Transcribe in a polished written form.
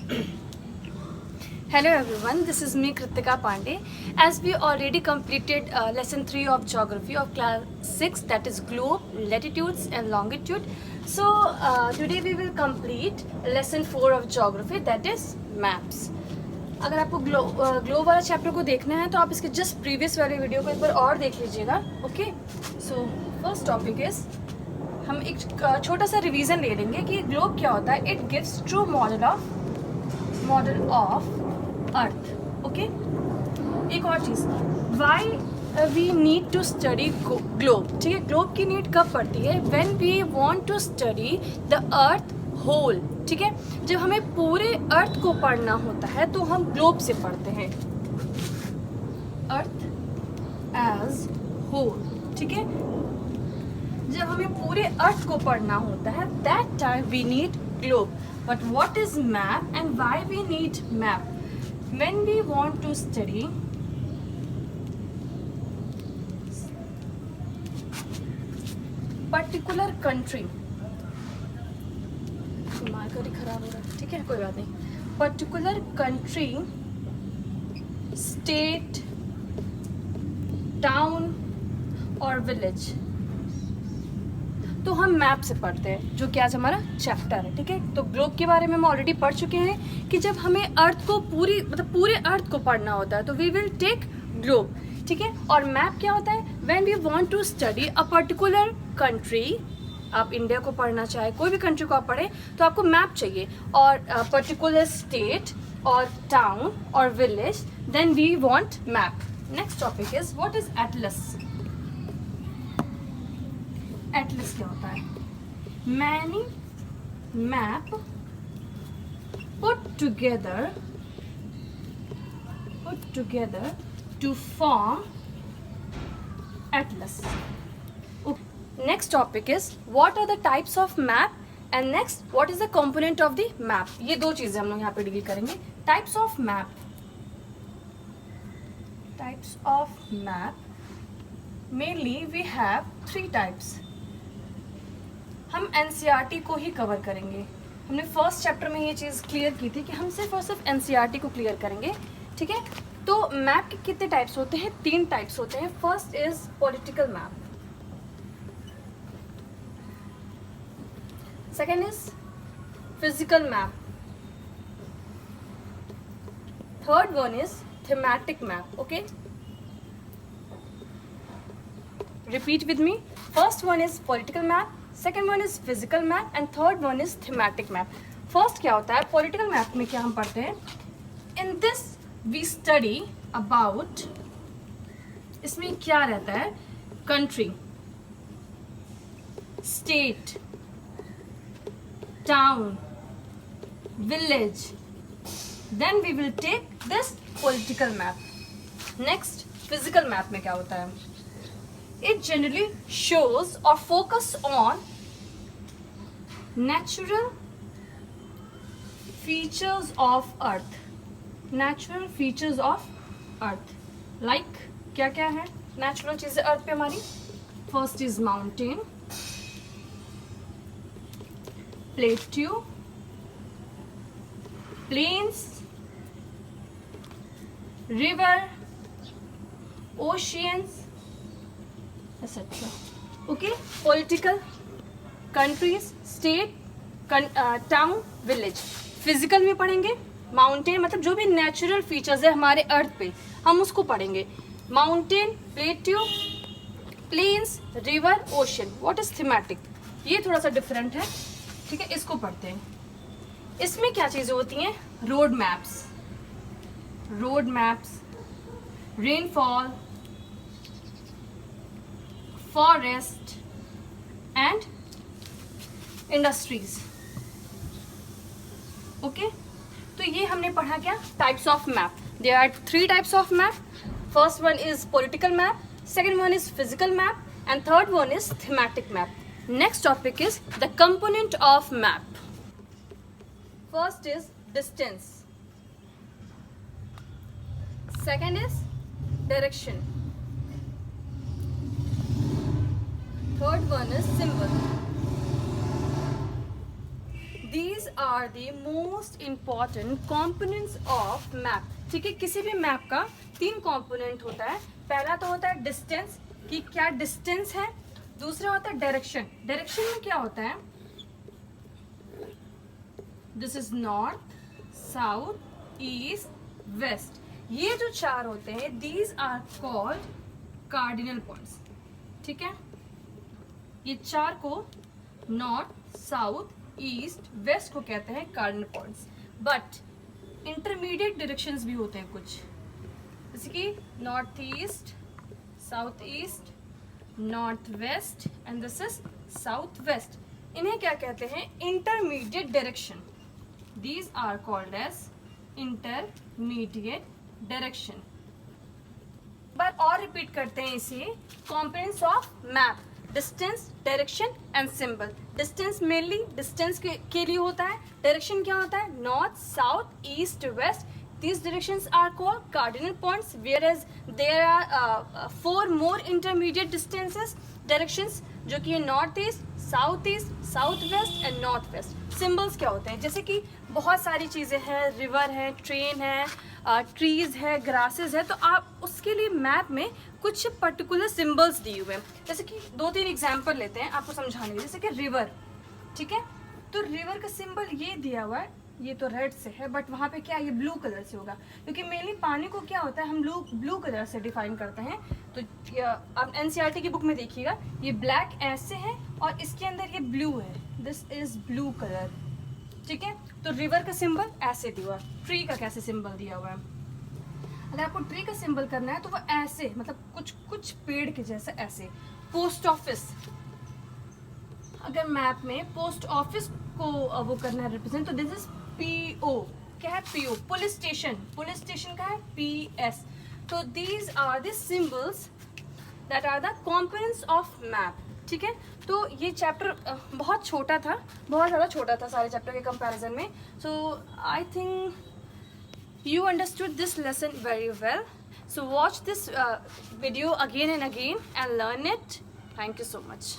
Hello everyone, this is me Kritika Pandey. As we already completed lesson 3 of geography of class 6, that is globe, latitudes and longitude. So today we will complete lesson 4 of geography, that is maps. अगर आपको globe वाला chapter को देखना है तो आप इसके just previous वाले वीडियो को एक बार और देख लीजिएगा. Okay, so first topic is, हम एक छोटा सा रिवीजन ले लेंगे कि ग्लोब क्या होता है. It gives true model of earth. Okay, एक और चीज़, why we need to study globe. ठीक है, ग्लोब की नीड कब पड़ती है? When we want to study the earth whole. ठीक है, जब हमें पूरे अर्थ को पढ़ना होता है तो हम ग्लोब से पढ़ते हैं, अर्थ एज होल. ठीक है, जब हमें पूरे अर्थ को पढ़ना होता है, that time we need globe. But what is map and why we need map? When we want to study particular country, marker ही खराब हो रहा है, ठीक है कोई बात नहीं. Particular country, state, town और village, तो हम मैप से पढ़ते हैं, जो कि आज हमारा चैप्टर है. ठीक है, तो ग्लोब के बारे में हम ऑलरेडी पढ़ चुके हैं कि जब हमें अर्थ को पूरे अर्थ को पढ़ना होता है तो वी विल टेक ग्लोब. ठीक है, और मैप क्या होता है? When we want to study a particular country, आप इंडिया को पढ़ना चाहे, कोई भी कंट्री को आप पढ़ें तो आपको मैप चाहिए, और पर्टिकुलर स्टेट और टाउन और village, then we want map. Next topic is, what is atlas? Atlas क्या होता है? Many map put together to form atlas. Next topic is, what are the types of map, and next, what is the component of the map? ये दो चीजें हम लोग यहाँ पे डील करेंगे. Types of map, mainly we have 3 types. हम NCERT को ही कवर करेंगे. हमने फर्स्ट चैप्टर में ये चीज़ क्लियर की थी कि हम सिर्फ और सिर्फ NCERT को क्लियर करेंगे. ठीक है, तो मैप के कितने टाइप्स होते हैं? 3 टाइप्स होते हैं. First is political map, second is physical map, third one is thematic map. Okay, repeat with me. First one is political map, second one is physical map and third one is thematic map. First क्या होता है? Political map में क्या हम पढ़ते हैं? In this we study about, इसमें क्या रहता है? Country, state, town, village. Then we will take this political map. Next, physical map में क्या होता है? It generally shows or focus on natural features of earth. Natural features of earth. Like क्या क्या है natural चीजें अर्थ पे हमारी? First is mountain, plateau, plains, river, oceans, etc. Okay, political, countries, state, town, village. Physical में पढ़ेंगे mountain, मतलब जो भी नेचुरल फीचर्स है हमारे अर्थ पे हम उसको पढ़ेंगे. Mountain, plateau, plains, river, ocean. What is thematic? ये थोड़ा सा डिफरेंट है. ठीक है, इसको पढ़ते हैं. इसमें क्या चीज़ें होती हैं? Road maps, rainfall, forest and industries. Okay, तो ये हमने पढ़ा क्या? Types of map. There are 3 types of map. First one is political map, second one is physical map and third one is thematic map. Next topic is the component of map. First is distance, second is direction, third one is symbol. These are the most important components of map. ठीक है, किसी भी map का 3 component होता है। पहला तो होता है डिस्टेंस, कि क्या डिस्टेंस है। दूसरा होता है डायरेक्शन। डायरेक्शन में क्या होता है, this is north, south, east, west. ये जो 4 होते हैं, these are called cardinal points. ठीक है, ये 4 को नॉर्थ, साउथ, ईस्ट, वेस्ट को कहते हैं cardinal points. But intermediate directions भी होते हैं कुछ, जैसे कि north east, south east, north west and this is south west. इन्हें क्या कहते हैं, intermediate direction. These are called as intermediate direction. बार और रिपीट करते हैं इसे, components of map, distance, direction and symbol. Distance mainly distance के लिए होता है। डायरेक्शन क्या होता है, north, south, east, west. These directions are called cardinal points, whereas there are 4 more intermediate distances directions, जो कि है north east, south east, south west and north west. Symbols क्या होते हैं, जैसे कि बहुत सारी चीज़ें हैं, रिवर है, ट्रेन है, ट्रीज है, ग्रासेस है, तो आप उसके लिए मैप में कुछ पर्टिकुलर सिम्बल्स दिए हुए हैं। जैसे कि 2-3 एग्जाम्पल लेते हैं आपको समझाने के, जैसे कि रिवर। ठीक है, तो रिवर का सिंबल ये दिया हुआ है, ये तो रेड से है, बट वहाँ पे क्या, ये ब्लू कलर से होगा, क्योंकि मेनली पानी को क्या होता है, हम लोग ब्लू कलर से डिफाइन करते हैं। तो आप एनसीईआरटी की बुक में देखिएगा, ये ब्लैक ऐसे है और इसके अंदर ये ब्लू है, दिस इज ब्लू कलर। ठीक है, तो रिवर का सिंबल ऐसे दिया हुआ है। ट्री का कैसे सिंबल दिया हुआ है, अगर आपको ट्री का सिंबल करना है तो वो ऐसे, मतलब कुछ कुछ पेड़ के जैसे ऐसे। पोस्ट ऑफिस, अगर मैप में पोस्ट ऑफिस को वो करना है रिप्रेजेंट, तो दिस इज PO। क्या है, PO। Police station, police station का है PS। तो these are the symbols that are the components of map. ठीक है, तो ये चैप्टर बहुत छोटा था, बहुत ज़्यादा छोटा था सारे चैप्टर के कंपैरिजन में। So I think you understood this lesson very well. So watch this video again and again and learn it. Thank you so much.